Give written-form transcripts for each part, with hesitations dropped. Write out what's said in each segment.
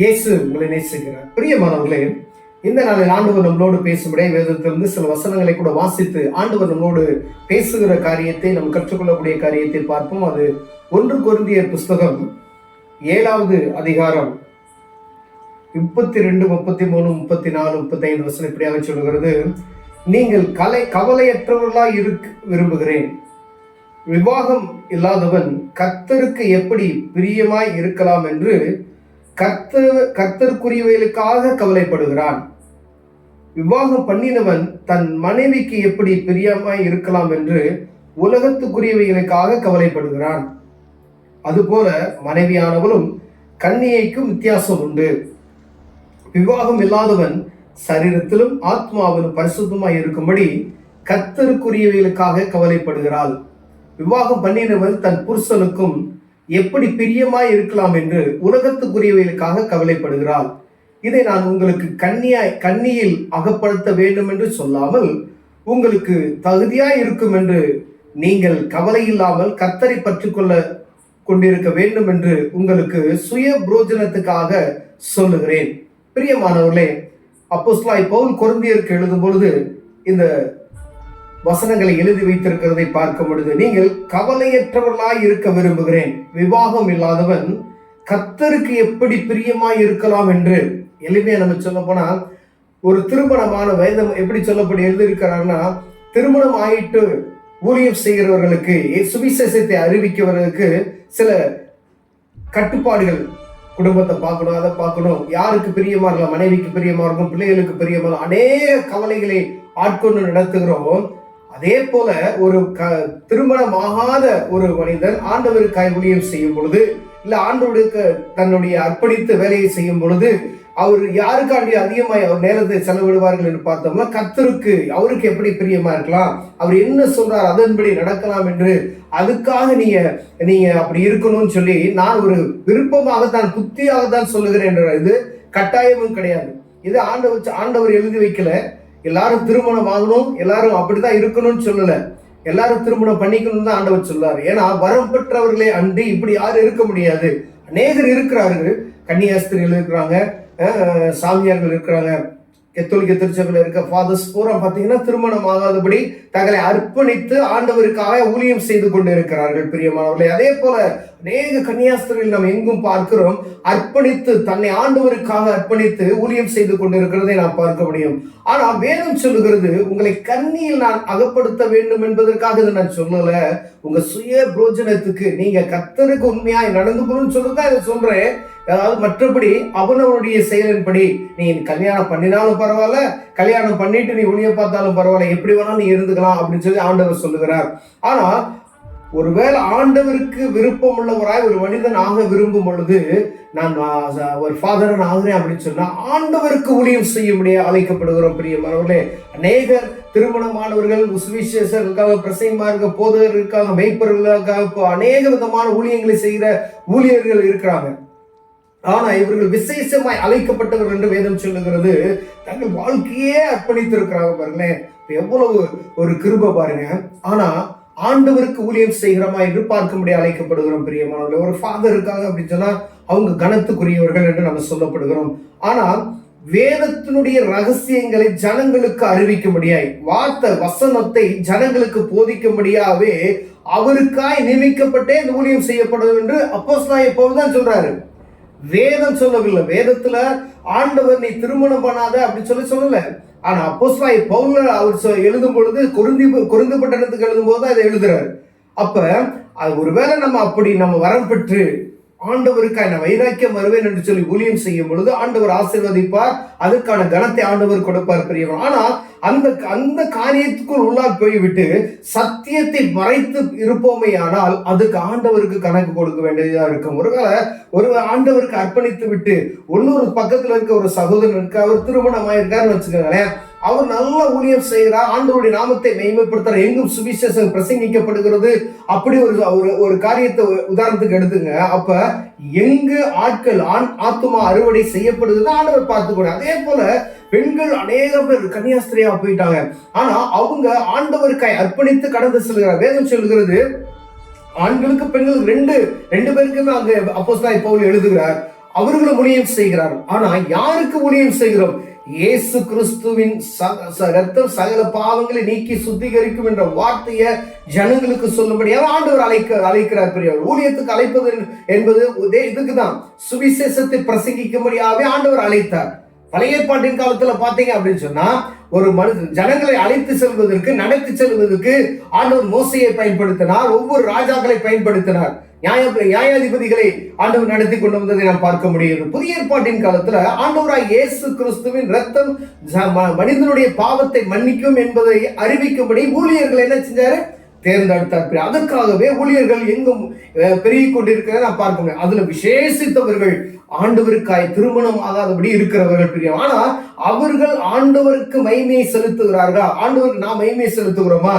இயேசு உங்களை நேசிக்கிறார். பிரியமானவர்களே, இந்த நாளில் ஆண்டவர் நம்மளோடு பேசும்படியே வேதத்திலிருந்து சில வசனங்களை கூட வாசித்து ஆண்டவர் நம்மளோடு பேசுகிற காரியத்தை நம்ம கற்றுக்கொள்ளக்கூடிய காரியத்தை பார்ப்போம். அது 1 கொரிந்தியர் புஸ்தகம் 7வது அதிகாரம் 32, 33, 34, 35 வசனம் இப்படியாக சொல்லுகிறது. நீங்கள் கவலையற்றவர்களாய் இருக்க விரும்புகிறேன். விவாகம் இல்லாதவன் கர்த்தருக்கு எப்படி பிரியமாய் இருக்கலாம் என்று கர்த்தருக்குரியவைகளுக்காக கவலைப்படுகிறான். விவாகம் பண்ணினவன் தன் மனைவிக்கு எப்படி பிரியமாய் இருக்கலாம் என்று உலகத்துக்குரியவைகளுக்காக கவலைப்படுகிறான். அதுபோல மனைவியானவளும் கன்னிகைக்கும் வித்தியாசம் உண்டு. விவாகம் இல்லாதவன் சரீரத்திலும் ஆத்மாவிலும் பரிசுத்தமாய் இருக்கும்படி கர்த்தருக்குரியவைகளுக்காக கவலைப்படுகிறாள். விவாகம் பண்ணினவன் தன் புருஷனுக்கும் எப்படி பிரியமாய் இருக்கலாம் என்று உலகத்துக்குரியவைகளுக்காக கவலைப்படுகிறாள். இதை நான் உங்களுக்கு கண்ணியில் அகப்படுத்த வேண்டும் என்று சொல்லாமல் உங்களுக்கு தகுதியாய் இருக்கும் என்று நீங்கள் கவலை இல்லாமல் கர்த்தரை பற்றி கொண்டிருக்க வேண்டும் என்று உங்களுக்கு சுய புரோஜனத்துக்காக சொல்லுகிறேன். பிரியமானவர்களே, அப்போஸ்தலனாகிய பவுல் கொரிந்தியருக்கு எழுதும் பொழுது இந்த வசனங்களை எழுதி வைத்திருக்கிறதை பார்க்க முடியுது. நீங்கள் கவலையற்றவர்களாய் இருக்க விரும்புகிறேன். விவாகம் இல்லாதவன் கர்த்தருக்கு எப்படி பிரியமாய் இருக்கலாம் என்று. எளிமையா நம்ம சொல்ல போனா, ஒரு திருமணமான வேதம் எப்படி சொல்லப்படி எழுதியிருக்கிறார்னா, திருமணம் ஆயிட்டு ஊழியம் செய்கிறவர்களுக்கு சுவிசேஷத்தை அறிவிக்கிறவர்களுக்கு சில கட்டுப்பாடுகள், குடும்பத்தை பார்க்கணும், அதை பார்க்கணும், யாருக்கு பிரியமா இருக்கலாம், மனைவிக்கு பிரியமா இருக்கும், பிள்ளைகளுக்கு பிரியமா இருக்கும், அநேக கவலைகளை ஆட்கொண்டு நடத்துகிறோம். அதே போல ஒரு திருமணம் ஆகாத ஒரு மனிதன் ஆண்டவருக்காய் ஊழியம் செய்யும் பொழுது, இல்ல ஆண்டவருக்கு தன்னுடைய அர்ப்பணித்து வேலையை செய்யும் பொழுது, அவர் யாருக்காண்டி அதிகமாக அவர் நேரத்தை செலவிடுவார்கள் என்று பார்த்தோம்னா, கர்த்தருக்கு அவருக்கு எப்படி பிரியமா இருக்கலாம், அவர் என்ன சொல்றார் அதன்படி நடக்கலாம் என்று. அதுக்காக நீங்க அப்படி இருக்கணும்னு சொல்லி நான் ஒரு விருப்பமாகத்தான் புத்தியாகத்தான் சொல்லுகிறேன். இது கட்டாயமும் கிடையாது. இது ஆண்டவர் எழுதி வைக்கல. எல்லாரும் திருமணம் ஆகணும், எல்லாரும் அப்படிதான் இருக்கணும்னு சொல்லல. எல்லாரும் திருமணம் பண்ணிக்கணும் தான் ஆண்டவர் சொல்லாரு. ஏன்னா வரம் பெற்றவர்களே அன்றி இப்படி யாரும் இருக்க முடியாது. அநேகர் இருக்கிறார்கள், கன்னியாஸ்திரிகள் இருக்கிறாங்க, சாமியார்கள் இருக்கிறாங்க, கத்தோலிக்க திருச்சபையில் இருக்க ஃபாதர்ஸ் பூரா பார்த்தீங்கன்னா திருமணம் ஆகாதபடி தங்களை அர்ப்பணித்து ஆண்டவருக்காக ஊழியம் செய்து கொண்டு இருக்கிறார்கள். பிரியமானவர்களே, அதே போல அநேக கன்னியாஸ்திரிகள் நாம் எங்கும் பார்க்கிறோம், அர்ப்பணித்து தன்னை ஆண்டவருக்காக அர்ப்பணித்து ஊழியம் செய்து கொண்டு இருக்கிறதை நாம் பார்க்க முடியும். ஆனா வேதம் சொல்லுகிறது, உங்களை கண்ணியில் நான் அகப்படுத்த வேண்டும் என்பதற்காக இதை நான் சொல்லல. உங்க சுய புரோஜனத்துக்கு நீங்க கர்த்தருக்கு உண்மையாய் நடந்துக்கணும்னு சொல்லிதான் இதை சொல்றேன். அதாவது மற்றபடி அவனவனுடைய செயலின்படி நீ கல்யாணம் பண்ணினாலும் பரவாயில்ல, கல்யாணம் பண்ணிட்டு நீ ஒளிய பார்த்தாலும் பரவாயில்ல, எப்படி வேணாலும் நீ இருந்துக்கலாம் அப்படின்னு சொல்லி ஆண்டவர் சொல்லுகிறார். ஆனா ஒருவேளை ஆண்டவருக்கு விருப்பம் உள்ளவராய் ஒரு மனிதன் ஆக விரும்பும் பொழுது, நான் ஒரு ஃபாதரன் ஆகிறேன் அப்படின்னு சொன்னா ஆண்டவருக்கு ஊழியம் செய்ய முடிய அழைக்கப்படுகிறோம். பிரியமானவர்களே, அநேகர் திருமணமானவர்கள் சுவிசேஷர்களுக்காக, பிரசங்கமாக, போதகர்களுக்காக, மெய்ப்பர்களுக்காக அநேக விதமான ஊழியங்களை செய்கிற ஊழியர்கள் இருக்கிறாங்க. ஆனா இவர்கள் விசேஷமாய் அழைக்கப்பட்டவர்கள் என்று வேதம் சொல்லுகிறது. தங்கள் வாழ்க்கையே அர்ப்பணித்திருக்கிறாங்க. பாருங்களேன், எவ்வளவு ஒரு கிருபை பாருங்க. ஆனா ஆண்டவருக்கு ஊழியம் செய்கிறோமா என்று பார்க்கும்படி அழைக்கப்படுகிறோம். பிரியமானவர்களே, ஒரு ஃபாதர் இருக்காங்க அப்படின்னு சொன்னா அவங்க கனத்துக்குரியவர்கள் என்று நம்ம சொல்லப்படுகிறோம். ஆனால் வேதத்தினுடைய ரகசியங்களை ஜனங்களுக்கு அறிவிக்கும்படியாய், வார்த்தை வசனத்தை ஜனங்களுக்கு போதிக்கும்படியாவே அவருக்காய் நியமிக்கப்பட்டே இந்த ஊழியம் செய்யப்படும் என்று அப்போஸ்தலனாகிய பவுல் தான் சொல்றாரு. வேதம் சொல்லவில்லை. வேதத்துல ஆண்டவர் நீ திருமணம் பண்ணாத அப்படின்னு சொல்லல. ஆனா அப்போஸ்தலனாகிய பவுல் அவர் எழுதும் பொழுது கொரிந்து பட்டணத்துக்கு எழுதும் போது அதை எழுதுறாரு. அப்ப அது ஒருவேளை நம்ம வரம் பெற்று ஆண்டவருக்காய் நான் வைராக்கியம் வருவேன் என்று சொல்லி ஊழியம் செய்யும் பொழுது ஆண்டவர் ஆசீர்வதிப்பார், அதற்கான கனத்தை ஆண்டவர் கொடுப்பார். பிரியமா, ஆனா அந்த காரியத்துக்குள் உள்ளால் போய்விட்டு சத்தியத்தை மறைத்து இருப்போமே ஆனால் அதுக்கு ஆண்டவருக்கு கணக்கு கொடுக்க வேண்டியதா இருக்கும். ஒரு ஆண்டவருக்கு அர்ப்பணித்து விட்டு இன்னொரு பக்கத்துல இருக்க ஒரு சகோதரன் இருக்கு, அவர் திருமணமாயிருக்காருன்னு வச்சுக்கோங்களேன், அவர் நல்ல ஊழியம் செய்கிறார், ஆண்டவருடைய நாமத்தை மேன்மைப்படுத்துறார், எங்கும் சுவிசேஷம் பிரசங்கிக்கப்படுகிறது. அப்படி ஒரு காரியத்தை உதாரணத்துக்கு எடுத்துங்க. அப்ப எங்கு ஆட்கள் ஆத்துமா அறுவடை செய்யப்படுதுன்னு ஆண்டவர் பார்த்துக்கூட. அதே போல பெண்கள் அநேக பேர் கன்னியாஸ்திரியா போயிட்டாங்க. ஆனா அவங்க ஆண்டவருக்காய் அர்ப்பணித்து கடந்து செல்கிறார். வேதம் சொல்கிறது, ஆண்களுக்கு பெண்களுக்கு ரெண்டு பேருக்குமே அங்க அப்போஸ்தலனாகிய பவுல் எழுதுகிறார். அவர்களும் ஊழியம் செய்கிறார்கள். ஆனா யாருக்கு ஊழியம் செய்கிறோம்? இயேசு கிறிஸ்துவின் ரத்தம் சகல பாவங்களை நீக்கி சுத்திகரிக்கும் என்ற வார்த்தையை ஜனங்களுக்கு சொல்லும்படியாக ஆண்டவர் அழைக்கிறார். பெரியவர் ஊழியத்துக்கு அழைப்பது என்பது இதுக்குதான், சுவிசேஷத்தை பிரசங்கிக்கும்படியாகவே ஆண்டவர் அழைத்தார். பழைய ஏற்பாட்டின் காலத்துல பாத்தீங்க அப்படின்னு சொன்னா, ஒரு மனிதன் ஜனங்களை அழைத்து செல்வதற்கு, நடத்தி செல்வதற்கு ஆண்டவர் மோசையை பயன்படுத்தினார், ஒவ்வொரு ராஜாக்களை பயன்படுத்தினார், நியாயாதிபதிகளை ஆண்டவர் நடத்தி கொண்டு வந்ததை நாம் பார்க்க முடியுது. புதிய ஏற்பாட்டின் காலத்துல ஆண்டவராய் இயேசு கிறிஸ்துவின் ரத்தம் மனிதனுடைய பாவத்தை மன்னிக்கும் என்பதை அறிவிக்கும்படி ஊழியர்கள் என்ன செஞ்சாரு? தேர்ந்தெடுத்தார். அதற்காகவே ஊழியர்கள் எங்கும் பெருகிக் கொண்டிருக்கிறத நான் பார்க்க முடியும். அதுல விசேஷித்தவர்கள் ஆண்டவருக்காய் திருமணம் ஆகாதபடி இருக்கிறவர்கள் பிரியம். ஆனா அவர்கள் ஆண்டவருக்கு மகிமையை செலுத்துகிறார்களா? ஆண்டவருக்கு நாம் மகிமையை செலுத்துகிறோமா?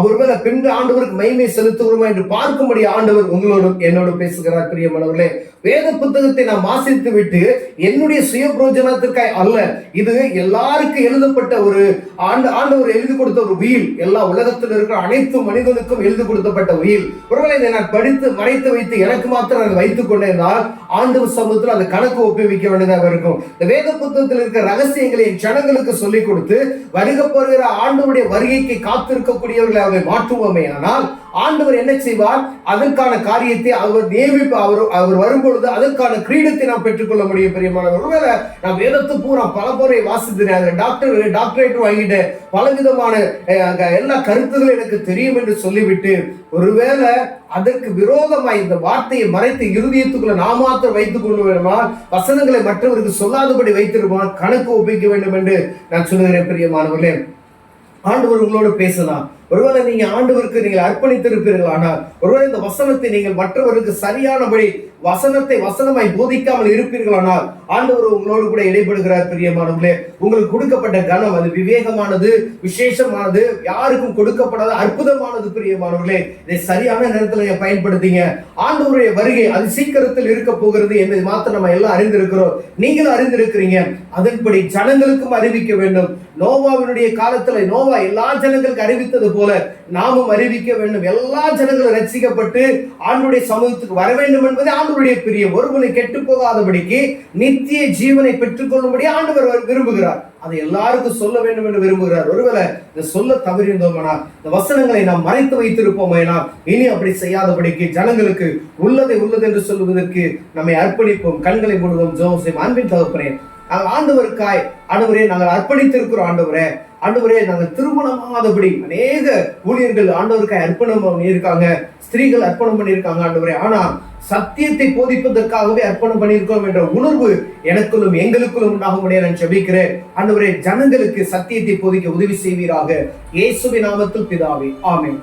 ஒருவேளை பெண்கள் ஆண்டவருக்கு மகிமையை செலுத்துகிறோமா என்று பார்க்கும்படி ஆண்டவர் உங்களோடு என்னோடு பேசுகிறார். பிரியமானவர்களே, வேத புத்தகத்தை நாம் வாசித்து விட்டு என்னுடைய சுய பிரயோஜனத்திற்காய் அல்ல, இது எல்லாருக்கும் எழுதப்பட்ட ஒரு ஆண்டவர் எழுதி கொடுத்த ஒரு உயில், எல்லா உலகத்தில் இருக்கிற அனைத்து மனிதனுக்கும் எழுதி கொடுக்கப்பட்ட உயில். ஒருவேளை இதை நான் படித்து மறைத்து வைத்து எனக்கு மாத்திரம் அதை வைத்துக் கொண்டேனால் ஆண்டவர் சமூகத்தில் அந்த கணக்கு ஒப்புவிக்க வேண்டியதாக இருக்கும். இந்த வேத புத்தகத்தில் இருக்கிற ரகசியங்களை ஜனங்களுக்கு சொல்லிக் கொடுத்து வருக போகிற ஆண்டவருடைய வருகைக்கு காத்திருக்கக்கூடியவர்களை அவரை மாற்றுவோமே ஆனால் ஆண்டவர் என்ன செய்வார்? அதற்கான காரியத்தை அவர் நியமிப்பார். அவர் வரும்பொழுது அதற்கான கிரீடத்தை நாம் பெற்றுக்கொள்ள முடியும். பிரியமானவர், ஒருவேளை நான் வேதத்தை பூரா பல முறை வாசித்தேன், டாக்டரேட் வாங்கிட்டு பலவிதமான எல்லா கருத்துகளும் எனக்கு தெரியும் என்று சொல்லிவிட்டு ஒருவேளை அதற்கு விரோதமாய் இந்த வார்த்தையை மறைத்து இருதயத்துக்குள்ள நாம் மாத்திரம் வைத்துக் கொண்டு வேணுமா, வசனங்களை மற்றவருக்கு சொல்லாதபடி வைத்திருமா, கணக்கு ஒப்பிக்க வேண்டும் என்று நான் சொல்லுகிறேன். பிரியமானவர்களே, ஆண்டவர் உங்களோடு பேசலாம். ஒருவேளை நீங்க ஆண்டவருக்கு நீங்கள் அர்ப்பணித்திருப்பீர்கள், ஆனால் ஒருவேளை இந்த வசனத்தை நீங்கள் மற்றவருக்கு சரியானபடி வசனத்தை வசனமாய் போதிக்காமல் இருப்பீர்களானால் ஆண்டவர் உங்களோடு கூட இடைபடுகிறார். பிரியமானவர்களே, உங்களுக்கு கொடுக்கப்பட்ட கனம் அது விவேகமானது, விசேஷமானது, யாருக்கும் கொடுக்கப்படாத அற்புதமானது. பிரியமானவர்களே, இதை சரியான நேரத்தில் நீங்க பயன்படுத்திங்க. ஆண்டவருடைய வருகை அது சீக்கிரத்தில் இருக்க போகிறது என்பதை மாத்திரம் நம்ம எல்லாம் அறிந்திருக்கிறோம், நீங்களும் அறிந்திருக்கிறீங்க. அதன்படி ஜனங்களுக்கும் அறிவிக்க வேண்டும். நோவாவினுடைய காலத்துல நோவா எல்லா ஜனங்களுக்கு அறிவித்தது போல நாமும் அறிவிக்க வேண்டும். எல்லா ஜனங்களும் ரட்சிக்கப்பட்டு ஆண்டவருடைய சமூகத்துக்கு வர வேண்டும் என்பதை ஆண்டவருடைய பிரியம். ஒருவனை கெட்டு போகாதபடிக்கு நித்திய ஜீவனை பெற்றுக் கொள்ளும்படி ஆண்டவர் விரும்புகிறார். அதை எல்லாருக்கும் சொல்ல வேண்டும் என்று விரும்புகிறார். ஒருவேளை இதை சொல்ல தவறியிருந்தோம்னா, இந்த வசனங்களை நாம் மறைத்து வைத்திருப்போமேனா, இனி அப்படி செய்யாதபடிக்கு ஜனங்களுக்கு உள்ளதை உள்ளது என்று சொல்வதற்கு நம்மை அர்ப்பணிப்போம். கண்களை மூடுவோம். ஜெபம் செய்வோம். அன்பின் தகப்பனே, நாங்கள் ஆண்டவருக்காய் ஆண்டவரே நாங்கள் அர்ப்பணித்திருக்கிறோம். ஆண்டவரே நாங்கள் திருமணமாகாதபடி அநேக ஊழியர்கள் ஆண்டவருக்காய் அர்ப்பணம் பண்ணியிருக்காங்க, ஸ்திரீகள் அர்ப்பணம் பண்ணியிருக்காங்க ஆண்டவரே. ஆனா சத்தியத்தை போதிப்பதற்காகவே அர்ப்பணம் பண்ணியிருக்கோம் என்ற உணர்வு எனக்குள்ளும் எங்களுக்குள்ளும் உண்டாகும்படியாக நான் ஜெபிக்கிறேன். ஆண்டவரே, ஜனங்களுக்கு சத்தியத்தை போதிக்க உதவி செய்வீராக. இயேசுவின் நாமத்தில் பிதாவே, ஆமென்.